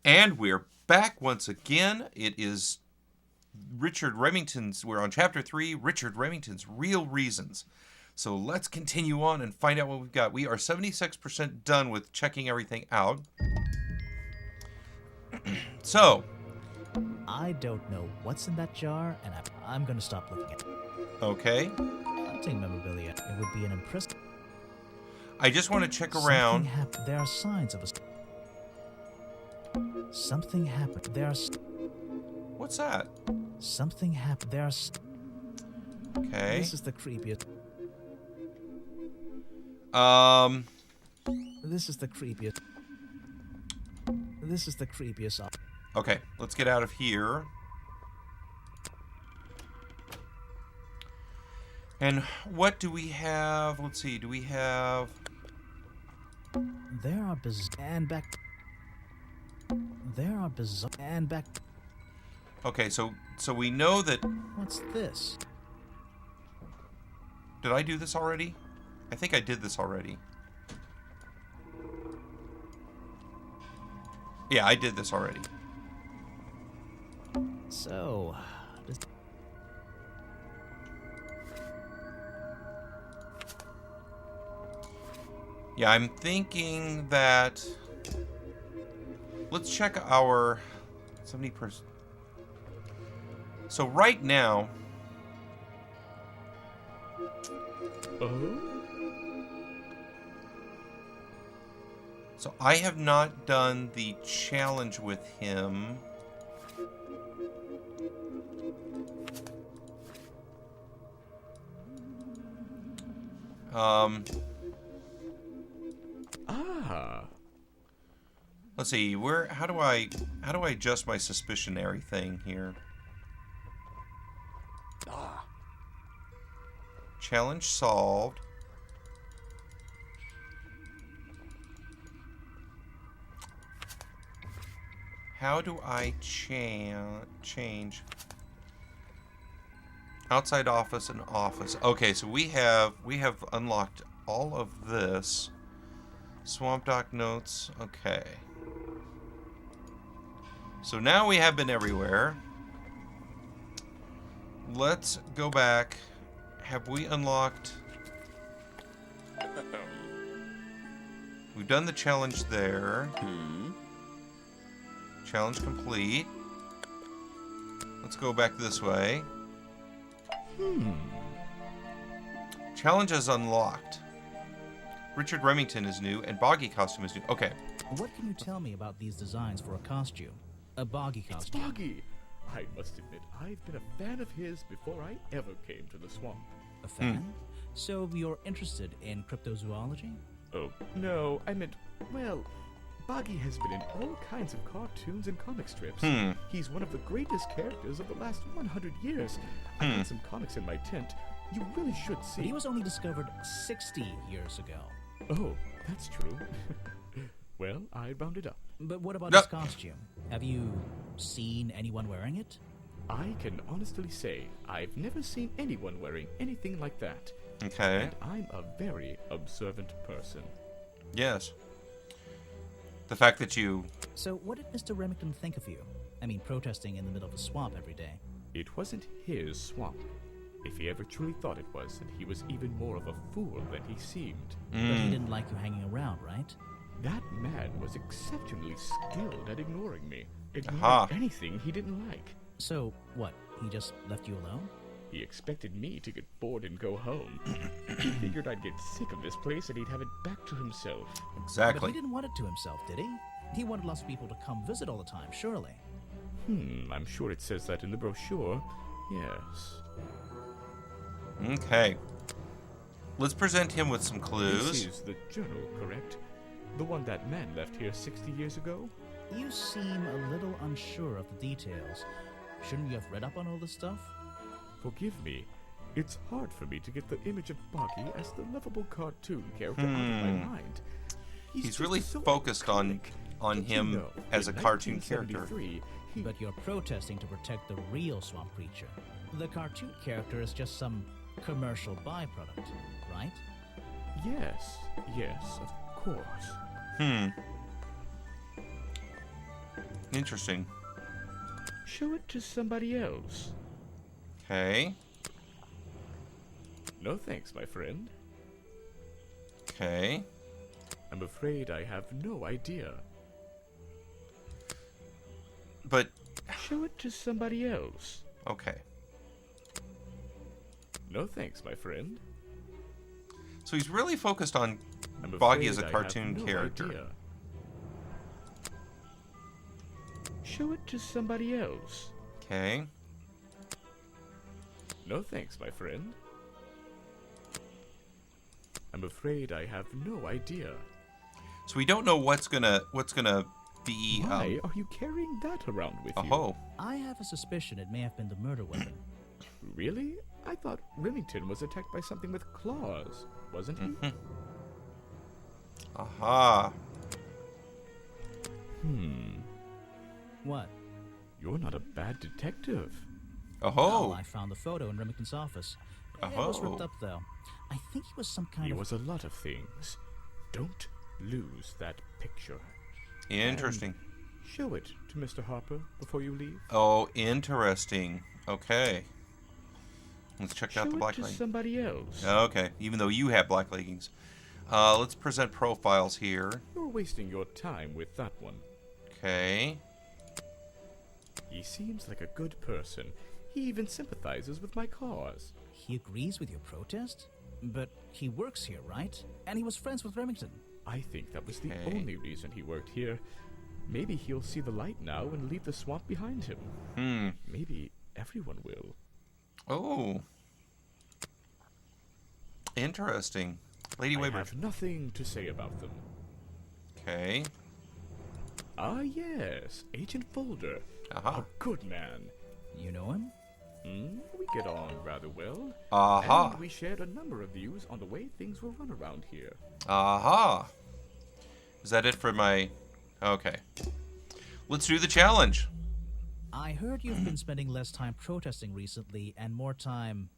And we're back once again. It is Richard Remington's, we're on chapter 3, Richard Remington's Real Reasons. So let's continue on and find out what we've got. We are 76% done with checking everything out. So, I don't know what's in that jar, and I'm going to stop looking at it. okay. Hunting memorabilia. It would be an impressive. I just want to check around. There are signs of a. Something happened. What's that? Something happened. Okay. This is the creepiest. This is the creepiest. This is the creepiest. Okay, let's get out of here. And what do we have? Let's see, do we have... There are back. There are bizarre and back. Okay, so we know that... What's this? Did I do this already? I think I did this already. Yeah, I did this already. So... Yeah, I'm thinking that... Let's check our 70%. So right now... So I have not done the challenge with him. Let's see. How do I adjust my suspicionary thing here? Challenge solved. How do I change outside office and office? Okay, so we have unlocked all of this. Swamp Dock notes. Okay. So now we have been everywhere. Let's go back. Have we unlocked? We've done the challenge there. Challenge complete. Let's go back this way. Challenge is unlocked. Richard Remington is new, and Boggy costume is new. Okay. What can you tell me about these designs for a costume? A Boggy costume. It's Boggy! I must admit, I've been a fan of his before I ever came to the swamp. A fan? So you're interested in cryptozoology? Oh, no, I meant, well, Boggy has been in all kinds of cartoons and comic strips. He's one of the greatest characters of the last 100 years. I've got some comics in my tent. You really should see. But he was only discovered 60 years ago. Oh, that's true. Well, I rounded up. But what about his costume? Have you seen anyone wearing it? I can honestly say I've never seen anyone wearing anything like that. Okay. And I'm a very observant person. Yes. The fact that you... So what did Mr. Remington think of you? I mean, protesting in the middle of a swamp every day. It wasn't his swamp. If he ever truly thought it was, then he was even more of a fool than he seemed. But he didn't like you hanging around, right? That man was exceptionally skilled at ignoring me. Ignoring anything he didn't like. So, what? He just left you alone? He expected me to get bored and go home. He figured I'd get sick of this place and he'd have it back to himself. Exactly. But he didn't want it to himself, did he? He wanted lots of people to come visit all the time, surely. I'm sure it says that in the brochure. Yes. Okay. Let's present him with some clues. This is the journal, correct? The one that man left here 60 years ago? You seem a little unsure of the details. Shouldn't you have read up on all this stuff? Forgive me. It's hard for me to get the image of Boggy as the lovable cartoon character out of my mind. He's really focused on him as a cartoon character. But you're protesting to protect the real swamp creature. The cartoon character is just some commercial byproduct, right? Yes, of course. Interesting. Show it to somebody else. Okay. No thanks, my friend. Okay. I'm afraid I have no idea. But, Show it to somebody else. okay. No thanks, my friend. So he's really focused on I'm Boggy as a afraid I cartoon have no character. idea. Show it to somebody else. Okay. No thanks, my friend. I'm afraid I have no idea. So we don't know what's gonna be. Why are you carrying that around with you? Oh. I have a suspicion it may have been the murder weapon. Really? I thought Remington was attacked by something with claws, wasn't he? Aha. What? You're not a bad detective. Oh, Oh. I found the photo in Remington's office. It was ripped Oh. up, though. I think he was some kind He of... was a lot of things. Don't lose that picture. Interesting. Show it to Mr. Harper before you leave. Oh, interesting. Okay. Let's check Show out the it black to leggings. somebody else. Okay, even though you have black leggings. Let's present profiles here. You're wasting your time with that one. Okay. He seems like a good person. He even sympathizes with my cause. He agrees with your protest? But he works here, right? And he was friends with Remington. I think that was the Okay. only reason he worked here. Maybe he'll see the light now and leave the swamp behind him. Maybe everyone will. Oh. Interesting. Lady I Weber. have nothing to say about them. Okay. Ah, yes, Agent Folder. Aha. A good man. You know him? We get on rather well. Aha. And we shared a number of views on the way things will run around here. Aha. Is that it for my... Okay. Let's do the challenge. I heard you've been spending less time protesting recently and more time,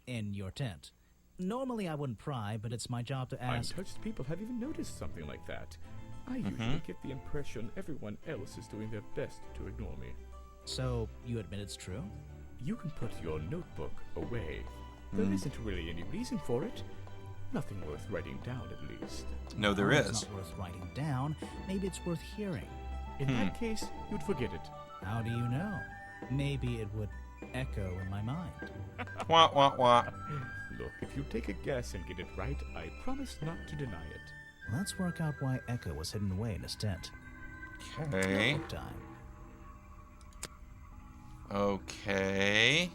in your tent. Normally I wouldn't pry, but it's my job to ask... Untouched people have even noticed something like that. I usually get the impression everyone else is doing their best to ignore me. So, you admit it's true? You can put your notebook away. There isn't really any reason for it. Nothing worth writing down, at least. No, there Oh, is. It's not worth writing down. Maybe it's worth hearing. In that case, you'd forget it. How do you know? Maybe it would echo in my mind. Wah, wah, wah. Look, if you take a guess and get it right, I promise not to deny it. Let's work out why Echo was hidden away in his tent. Okay. Notebook time. Okay.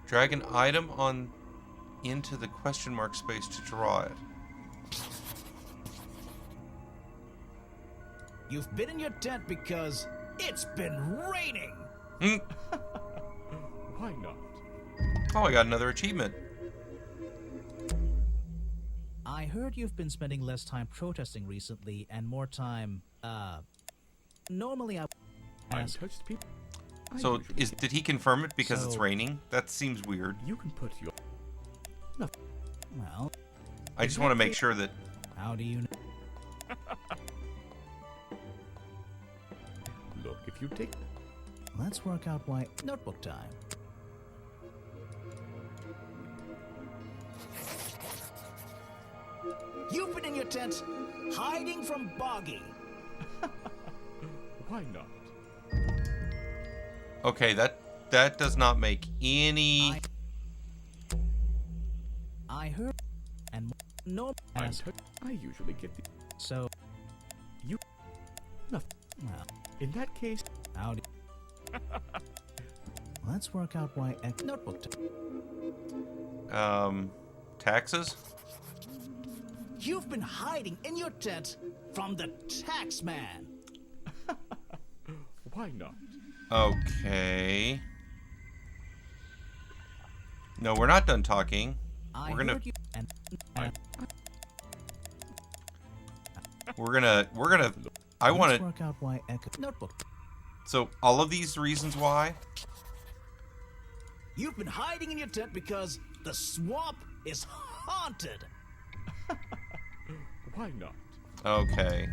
Drag an item on into the question mark space to draw it. You've been in your tent because it's been raining! Why not? Oh, I got another achievement. I heard you've been spending less time protesting recently and more time, normally I ask... Untouched people. I So, usually get- did he confirm it because it's So- raining? That seems weird. You can put your... Well, I just want to make sure that... how do you know? Look, if you take... Let's work out why... Notebook time. You've been in your tent, hiding from Boggy. Why not? Okay, that does not make any... I heard... And no... Ask... I usually get the... So... You... Nothing. Well, In that case... how do... Let's work out why... Notebook time. Taxes? You've been hiding in your tent from the tax man. Why not? Okay. No, we're not done talking. I We're gonna- heard you... And... We're gonna... I want Let's to... work out why... Notebook. So, all of these reasons why? You've been hiding in your tent because the swamp is haunted. Why not? Okay.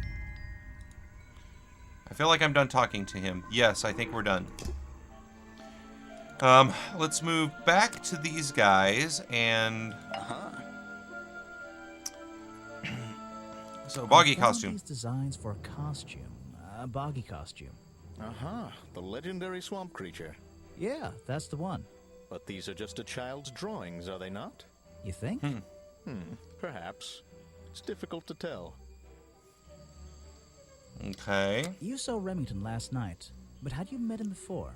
I feel like I'm done talking to him. Yes, I think we're done. Let's move back to these guys and... So, boggy I found costume. these designs for a costume. A boggy costume. The legendary swamp creature. Yeah, that's the one. But these are just a child's drawings, are they not? You think? Perhaps. It's difficult to tell. Okay. You saw Remington last night, but had you met him before?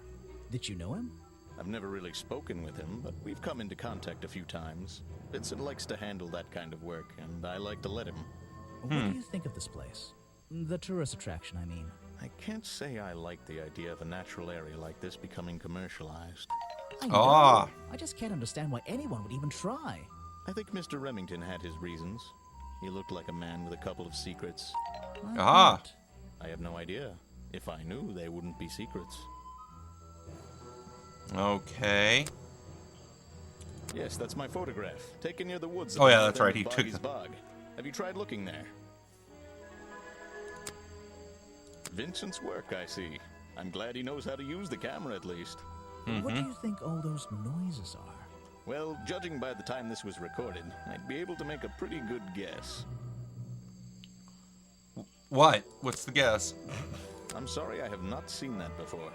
Did you know him? I've never really spoken with him, but we've come into contact a few times. Vincent likes to handle that kind of work, and I like to let him. What do you think of this place? The tourist attraction, I mean. I can't say I like the idea of a natural area like this becoming commercialized. I know. Ah. I just can't understand why anyone would even try. I think Mr. Remington had his reasons. He looked like a man with a couple of secrets. Why Ah. not? I have no idea. If I knew, they wouldn't be secrets. Okay. Yes, that's my photograph, taken near the woods. Oh, yeah, above that's right, he Boggy's took Bog. Have you tried looking there? Vincent's work, I see. I'm glad he knows how to use the camera at least. What do you think all those noises are? Well, judging by the time this was recorded, I'd be able to make a pretty good guess. What? What's the guess? I'm sorry, I have not seen that before.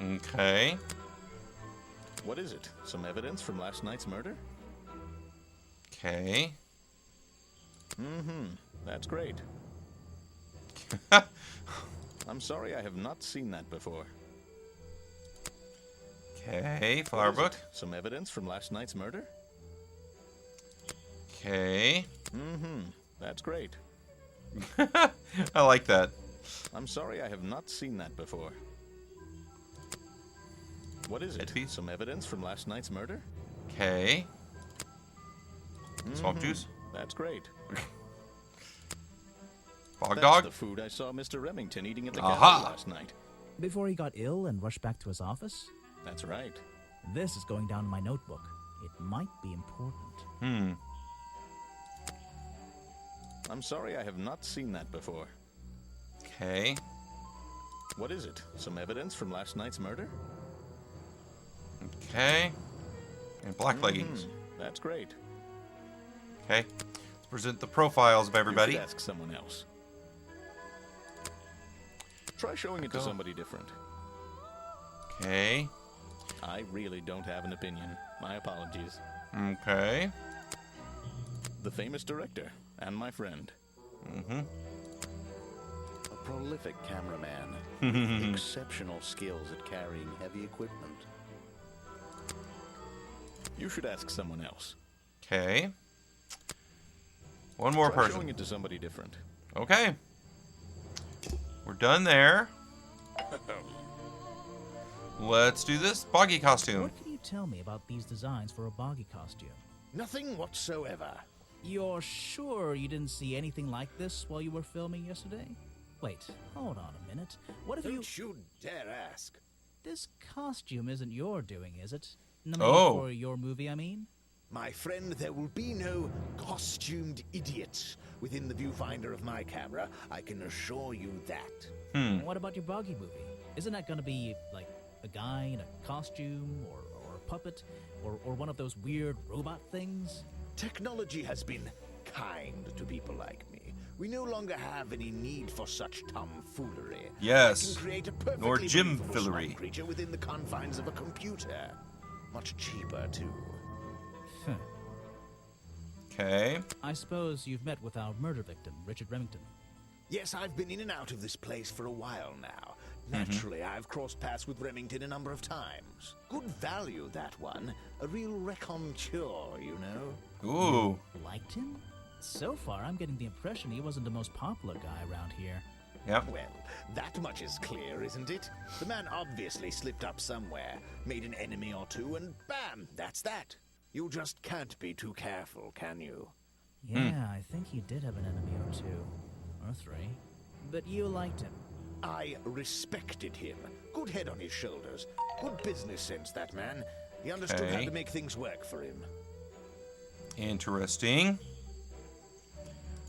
Okay. What is it? Some evidence from last night's murder? Okay. That's great. I'm sorry, I have not seen that before. Okay, What flower is book. it? Some evidence from last night's murder? Okay. That's great. I like that. I'm sorry, I have not seen that before. What is it? Headpiece? Some evidence from last night's murder? Okay. Swamp juice. That's great. Bog That's dog. the food I saw Mr. Remington eating at the Aha! cafe last night. Before he got ill and rushed back to his office? That's right. This is going down in my notebook. It might be important. I'm sorry, I have not seen that before. Okay. What is it? Some evidence from last night's murder? Okay. And black leggings. That's great. Okay. Let's present the profiles of You everybody. should ask someone else. Try showing it to Go. somebody different. Okay. I really don't have an opinion. My apologies. Okay. The famous director and my friend. A prolific cameraman with exceptional skills at carrying heavy equipment. You should ask someone else. Okay. One more Try person. showing it to somebody different. Okay. We're done there. Let's do this boggy costume. What can you tell me about these designs for a boggy costume? Nothing whatsoever. You're sure you didn't see anything like this while you were filming yesterday? Wait, hold on a minute. What if you... Don't you dare ask. This costume isn't your doing, is it? No, Oh. For your movie, I mean? My friend, there will be no costumed idiots within the viewfinder of my camera. I can assure you that. What about your boggy movie? Isn't that gonna be, like, a guy in a costume, or a puppet, or one of those weird robot things? Technology has been kind to people like me. We no longer have any need for such tomfoolery. Yes. I can create a perfectly Nor believable Jim-fillery. swamp creature within the confines of a computer. Much cheaper, too. Huh. Okay. I suppose you've met with our murder victim, Richard Remington. Yes, I've been in and out of this place for a while now. Naturally, I've crossed paths with Remington a number of times. Good value, that one. A real raconteur, you know. Ooh. Liked him? So far, I'm getting the impression he wasn't the most popular guy around here. Yep. Well, that much is clear, isn't it? The man obviously slipped up somewhere, made an enemy or two, and bam, that's that. You just can't be too careful, can you? Yeah, I think he did have an enemy or two. Or three. But you liked him. I respected him. Good head on his shoulders. Good business sense, that man. He understood how Okay. to make things work for him. Interesting.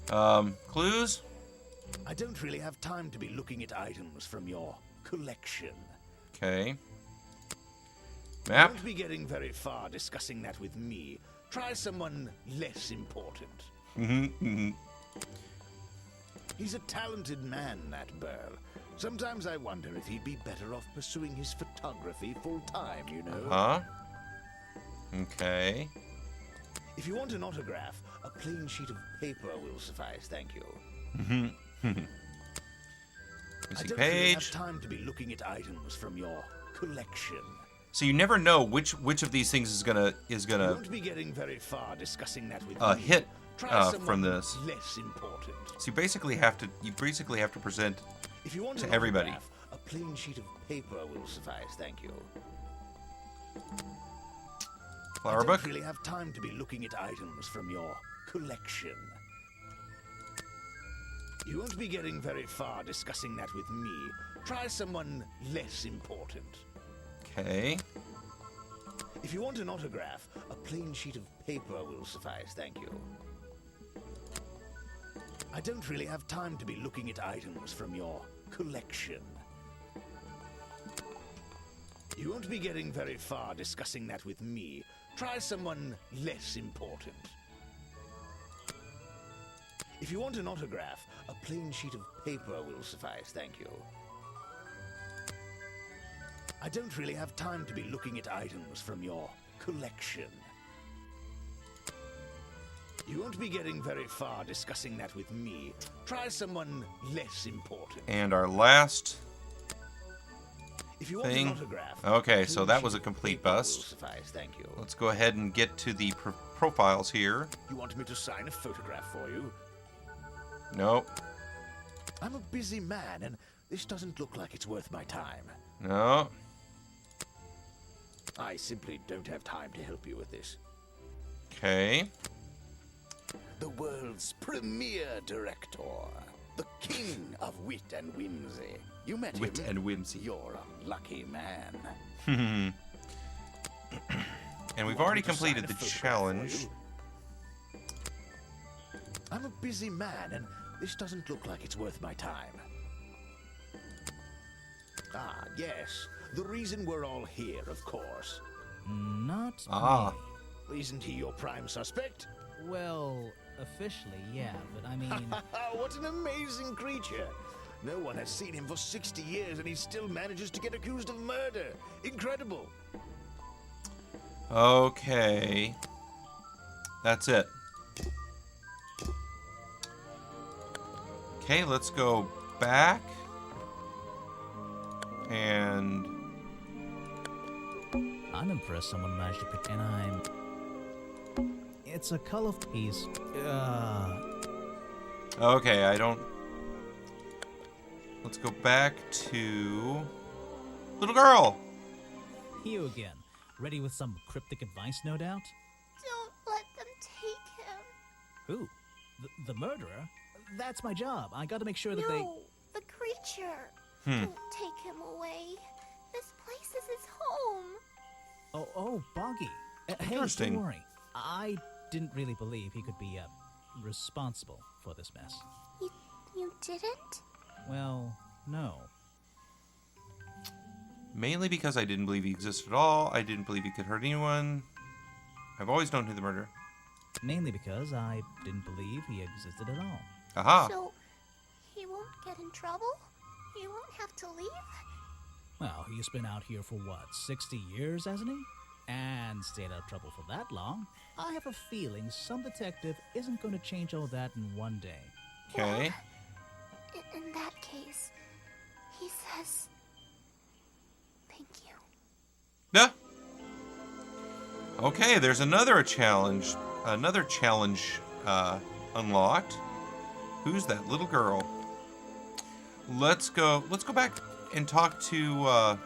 Clues? I don't really have time to be looking at items from your collection. Okay. You Map. won't be getting very far discussing that with me. Try someone less important. Mm-hmm. He's a talented man, that Burl. Sometimes I wonder if he'd be better off pursuing his photography full-time, you know? Huh? Okay. If you want an autograph, a plain sheet of paper will suffice, thank you. I Missing don't really have page. time to be looking at items from your collection. So you never know which of these things is gonna You won't be getting very far discussing that with me. hit Try from someone this. less important. So you basically have to present If you want to an everybody. autograph, a plain sheet of paper will suffice, thank you. flower I book. don't really have time to be looking at items from your collection. You won't be getting very far discussing that with me. Try someone less important. Okay. If you want an autograph, a plain sheet of paper will suffice, thank you. I don't really have time to be looking at items from your collection. You won't be getting very far discussing that with me. Try someone less important. If you want an autograph, a plain sheet of paper will suffice, thank you. I don't really have time to be looking at items from your collection. You won't be getting very far discussing that with me. Try someone less important. And our last If you want thing. an autograph, Okay, a so plain that sheet was a of complete paper will bust. suffice, thank you. Let's go ahead and get to the profiles here. You want me to sign a photograph for you? Nope. I'm a busy man, and this doesn't look like it's worth my time. No. I simply don't have time to help you with this. Okay. The world's premier director, the king of wit and whimsy. You met Wit him. and whimsy. You're a lucky man. And we've Want already me to sign completed a the photograph for challenge. you? I'm a busy man, and this doesn't look like it's worth my time. Ah, yes. The reason we're all here, of course. Not Ah. me. Isn't he your prime suspect? Well, officially, yeah, but I mean, What an amazing creature! No one has seen him for 60 years, and he still manages to get accused of murder. Incredible! Okay. That's it. Okay, let's go back. And I'm impressed someone managed to pick, and it's a color piece. okay, I don't. Let's go back to little girl. You again. Ready with some cryptic advice, no doubt? Don't let them take him. Who? The murderer? That's my job. I gotta make sure that they... No, the creature. Don't take him away. This place is his home. Oh, Boggy. Hey, Interesting. don't worry. I didn't really believe he could be, responsible for this mess. You didn't? Well, no. Mainly because I didn't believe he existed at all. I didn't believe he could hurt anyone. I've always known who the murderer. Mainly because I didn't believe he existed at all. Aha. So, he won't get in trouble? He won't have to leave? Well, he's been out here for what, 60 years, hasn't he? And stayed out of trouble for that long. I have a feeling some detective isn't going to change all that in one day. Okay. In that case, he says... Thank you. Yeah. Okay, there's another challenge. Another challenge unlocked. Who's that little girl? Let's go back and talk to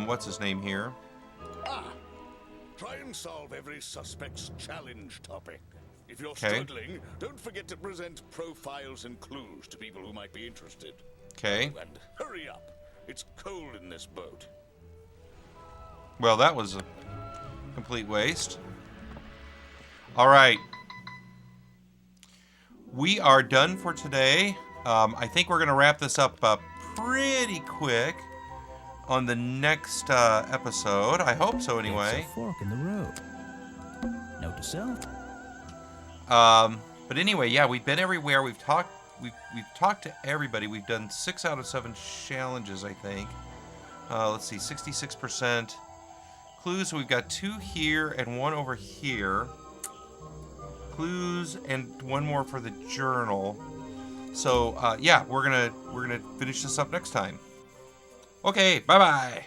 what's his name here? Try and solve every suspect's challenge topic. If you're Okay. struggling, don't forget to present profiles and clues to people who might be interested. Okay. And hurry up. It's cold in this boat. Well, that was a complete waste. All right. We are done for today. I think we're going to wrap this up pretty quick on the next episode. I hope so, anyway. It's a fork in the road. Note to self. But anyway, yeah, we've been everywhere. We've talked to everybody. We've done 6 out of 7 challenges, I think. Let's see, 66%. Clues, we've got 2 here and 1 over here. Clues and 1 more for the journal. So yeah, we're gonna finish this up next time. Okay, bye bye.